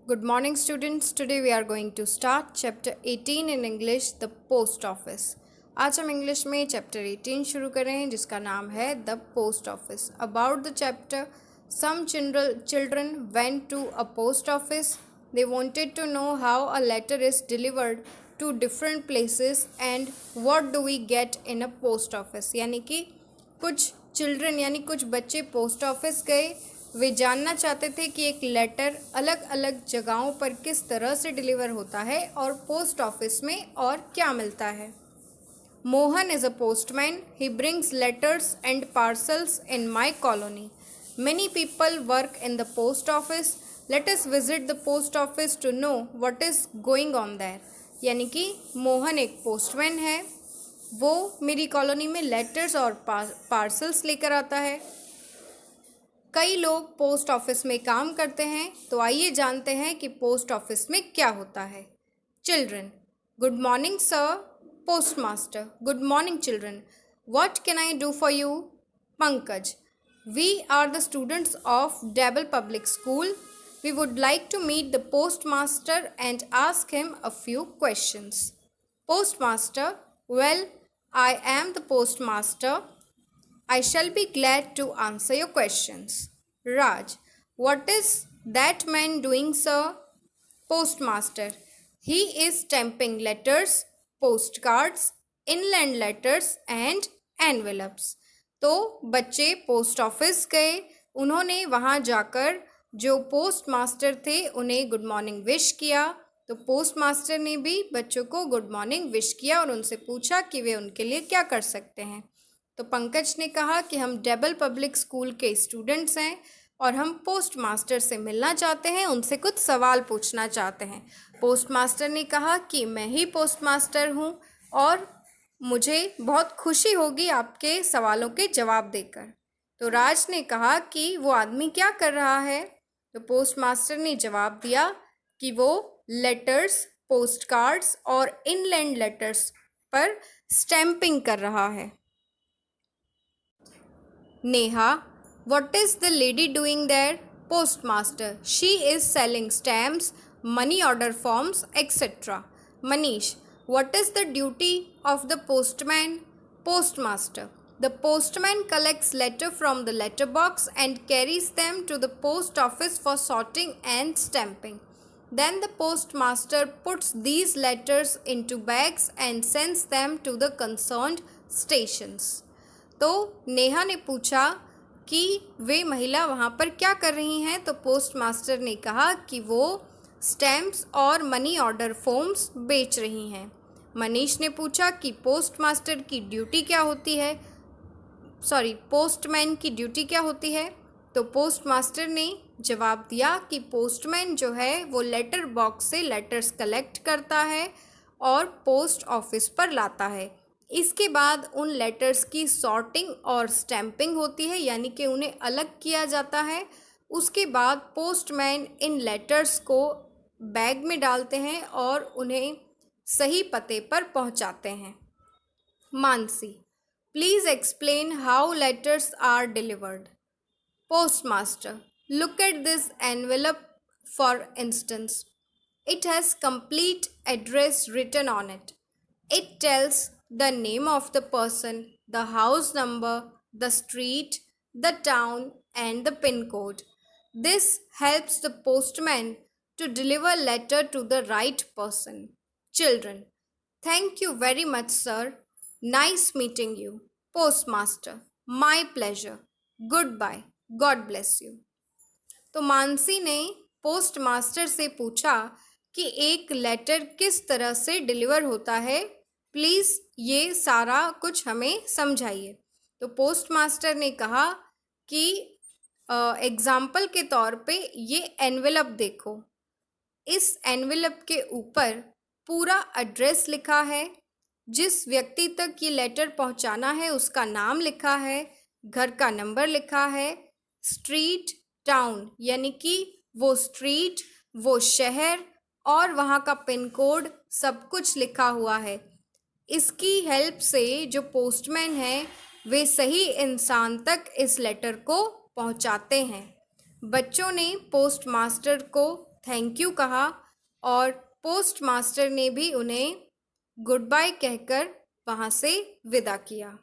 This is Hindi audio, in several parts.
Good morning, students. Today we are going to start chapter 18 in English, the post office. आज हम इंग्लिश में चैप्टर 18 शुरू कर रहे हैं जिसका नाम है the post office. About the chapter, some children went to a post office. They wanted to know how a letter is delivered to different places and what do we get in a post office. यानी कि कुछ चिल्ड्रन यानी कुछ बच्चे पोस्ट ऑफिस गए. वे जानना चाहते थे कि एक लेटर अलग अलग जगहों पर किस तरह से डिलीवर होता है और पोस्ट ऑफिस में और क्या मिलता है. Mohan is a postman. He brings letters and parcels in my colony. Many people work in the post office. Let us visit the post office to know what is going on there. यानी कि मोहन एक पोस्टमैन है. वो मेरी कॉलोनी में लेटर्स और पार्सल्स लेकर आता है. कई लोग पोस्ट ऑफिस में काम करते हैं, तो आइए जानते हैं कि पोस्ट ऑफिस में क्या होता है. Children. Good morning sir. Postmaster. Good morning children. What can I do for you? Pankaj. We are the students of डेबल public school. We would like to meet the postmaster and ask him a few questions. Postmaster. Well, I am the postmaster. I shall be glad to answer your questions. Raj. What is that man doing, sir? Postmaster. He is stamping letters, postcards, inland letters and envelopes. तो बच्चे पोस्ट ऑफिस गए. उन्होंने वहाँ जाकर जो पोस्ट मास्टर थे उन्हें गुड मॉर्निंग विश किया. तो पोस्ट मास्टर ने भी बच्चों को गुड मॉर्निंग विश किया और उनसे पूछा कि वे उनके लिए क्या कर सकते हैं. तो पंकज ने कहा कि हम डेबल पब्लिक स्कूल के स्टूडेंट्स हैं और हम पोस्ट मास्टर से मिलना चाहते हैं, उनसे कुछ सवाल पूछना चाहते हैं. पोस्ट मास्टर ने कहा कि मैं ही पोस्ट मास्टर हूँ और मुझे बहुत खुशी होगी आपके सवालों के जवाब देकर. तो राज ने कहा कि वो आदमी क्या कर रहा है. तो पोस्ट मास्टर ने जवाब दिया कि वो लेटर्स, पोस्ट कार्ड्स और इनलैंड लेटर्स पर स्टैंपिंग कर रहा है. Neha. What is the lady doing there? Postmaster. She is selling stamps, money order forms etcetera. Manish. What is the duty of the postman? Postmaster. The postman collects letter from the letter box and carries them to the post office for sorting and stamping. Then the postmaster puts these letters into bags and sends them to the concerned stations. तो नेहा ने पूछा कि वे महिला वहाँ पर क्या कर रही हैं. तो पोस्ट मास्टर ने कहा कि वो स्टैम्प्स और मनी ऑर्डर फॉर्म्स बेच रही हैं. मनीष ने पूछा कि पोस्ट मास्टर की ड्यूटी क्या होती है, पोस्टमैन की ड्यूटी क्या होती है. तो पोस्ट मास्टर ने जवाब दिया कि पोस्टमैन जो है वो लेटर बॉक्स से लेटर्स कलेक्ट करता है और पोस्ट ऑफिस पर लाता है. इसके बाद उन लेटर्स की सॉर्टिंग और स्टैंपिंग होती है, यानी कि उन्हें अलग किया जाता है. उसके बाद पोस्टमैन इन लेटर्स को बैग में डालते हैं और उन्हें सही पते पर पहुंचाते हैं. Mansi. Please explain how letters are delivered. Postmaster. Look at this envelope for instance. It has complete address written on it. It tells the name of the person, the house number, the street, the town and the pin code. This helps the postman to deliver letter to the right person. Children. Thank you very much, sir. Nice meeting you. Postmaster. My pleasure. Goodbye. God bless you. तो मानसी ने पोस्ट मास्टर से पूछा कि एक लेटर किस तरह से डिलीवर होता है, प्लीज़ ये सारा कुछ हमें समझाइए. तो पोस्ट मास्टर ने कहा कि एग्ज़ाम्पल के तौर पे ये एनवेलप देखो. इस एनवेलप के ऊपर पूरा एड्रेस लिखा है. जिस व्यक्ति तक ये लेटर पहुंचाना है उसका नाम लिखा है, घर का नंबर लिखा है, स्ट्रीट, टाउन यानी कि वो स्ट्रीट, वो शहर और वहाँ का पिन कोड सब कुछ लिखा हुआ है. इसकी हेल्प से जो पोस्टमैन हैं वे सही इंसान तक इस लेटर को पहुँचाते हैं. बच्चों ने पोस्ट मास्टर को थैंक यू कहा और पोस्ट मास्टर ने भी उन्हें गुड बाय कहकर वहाँ से विदा किया।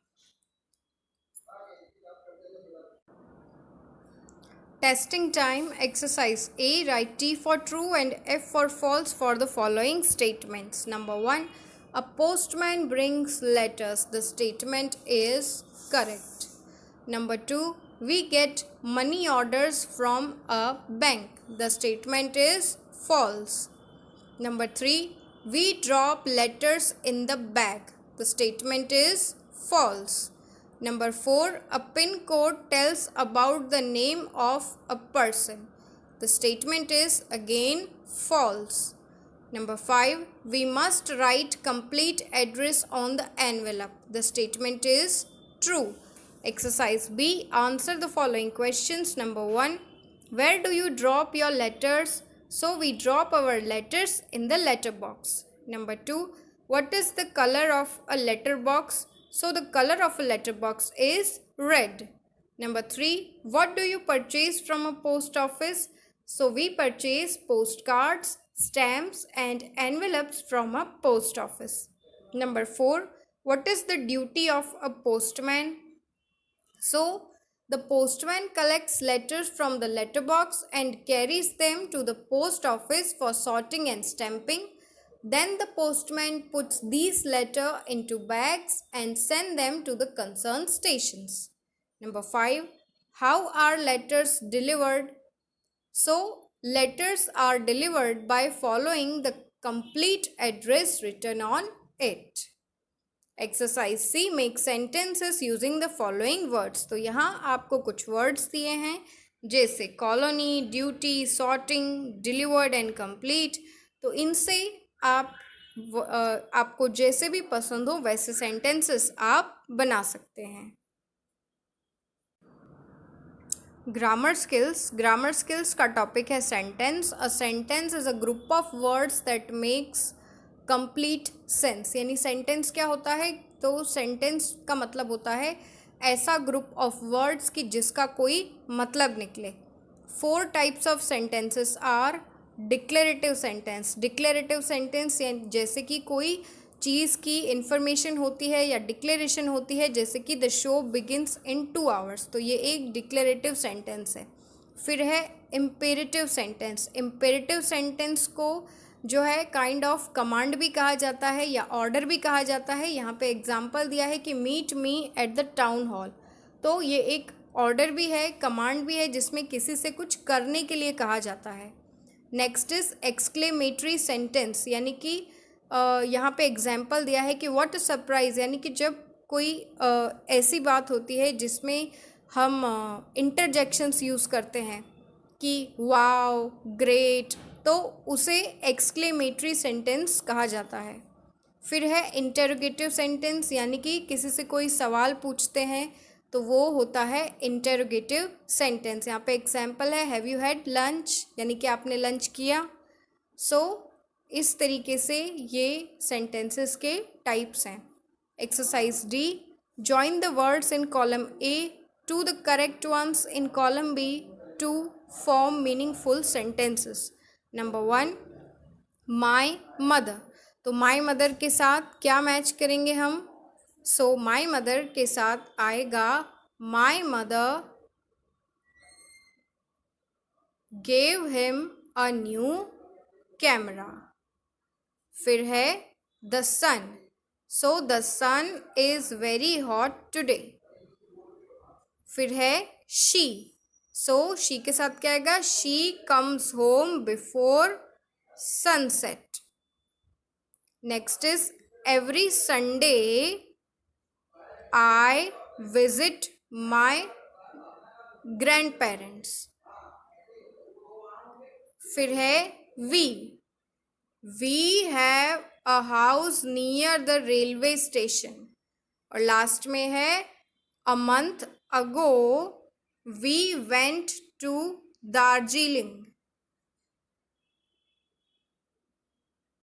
Testing time, exercise A, write T for true and F for false for the following statements. Number 1, a postman brings letters. The statement is correct. Number 2, we get money orders from a bank. The statement is false. Number 3, we drop letters in the bag. The statement is false. Number 4, a pin code tells about the name of a person. The statement is again false. Number 5, we must write complete address on the envelope. The statement is true. Exercise B, answer the following questions. Number 1, where do you drop your letters? So we drop our letters in the letter box. Number 2, what is the color of a letter box? So the color of a letter box is red. Number 3, what do you purchase from a post office? So we purchase postcards, stamps and envelopes from a post office. Number 4, what is the duty of a postman? So the postman collects letters from the letterbox and carries them to the post office for sorting and stamping. Then the postman puts these letters into bags and sends them to the concerned stations. Number 5, how are letters delivered? So letters are delivered by following the complete address written on it. Exercise C, make sentences using the following words. तो यहाँ आपको कुछ वर्ड्स दिए हैं जैसे colony, duty, sorting, delivered and complete. तो इनसे आपको जैसे भी पसंद हो वैसे सेंटेंसेस आप बना सकते हैं। ग्रामर स्किल्स का टॉपिक है sentence. A sentence is a group of words that makes complete sense. यानी सेंटेंस क्या होता है? तो सेंटेंस का मतलब होता है ऐसा ग्रुप ऑफ वर्ड्स कि जिसका कोई मतलब निकले। 4 types of sentences are declarative sentence जैसे कि कोई चीज़ की इंफॉर्मेशन होती है या डिक्लेरेशन होती है, जैसे कि the show begins in 2 hours, तो ये एक डिक्लेरेटिव सेंटेंस है। फिर है इम्पेरेटिव सेंटेंस को जो है काइंड ऑफ कमांड भी कहा जाता है या ऑर्डर भी कहा जाता है। यहाँ पे एग्जांपल दिया है कि meet me at the town hall, तो ये एक ऑर्डर भी है, कमांड भी है, जिसमें किसी से कुछ करने के लिए कहा जाता है। नेक्स्ट इज एक्सक्लेमेटरी सेंटेंस, यानी कि यहाँ पे एग्जांपल दिया है कि व्हाट सरप्राइज, यानी कि जब कोई ऐसी बात होती है जिसमें हम इंटरजेक्शंस यूज़ करते हैं कि वाओ, ग्रेट, तो उसे एक्सक्लेमेटरी सेंटेंस कहा जाता है। फिर है इंटेरोगेटिव सेंटेंस, यानी कि किसी से कोई सवाल पूछते हैं तो वो होता है इंटेरोगेटिव सेंटेंस। यहाँ पे एग्जांपल है हैव यू हैड लंच, यानी कि आपने लंच किया। सो इस तरीके से ये सेंटेंसेस के टाइप्स हैं। Exercise D, join the words in column A to the correct ones in column B to form meaningful sentences. Number 1, my mother, तो माई मदर के साथ क्या मैच करेंगे हम? सो माई मदर के साथ आएगा my mother gave him a new camera. फिर है the sun, so the sun is very hot today. फिर है शी, सो शी के साथ क्या आएगा? She comes home before sunset. Next is every Sunday I visit my grandparents. फिर है we have a house near the railway station. और लास्ट में है a month ago we went to Darjeeling.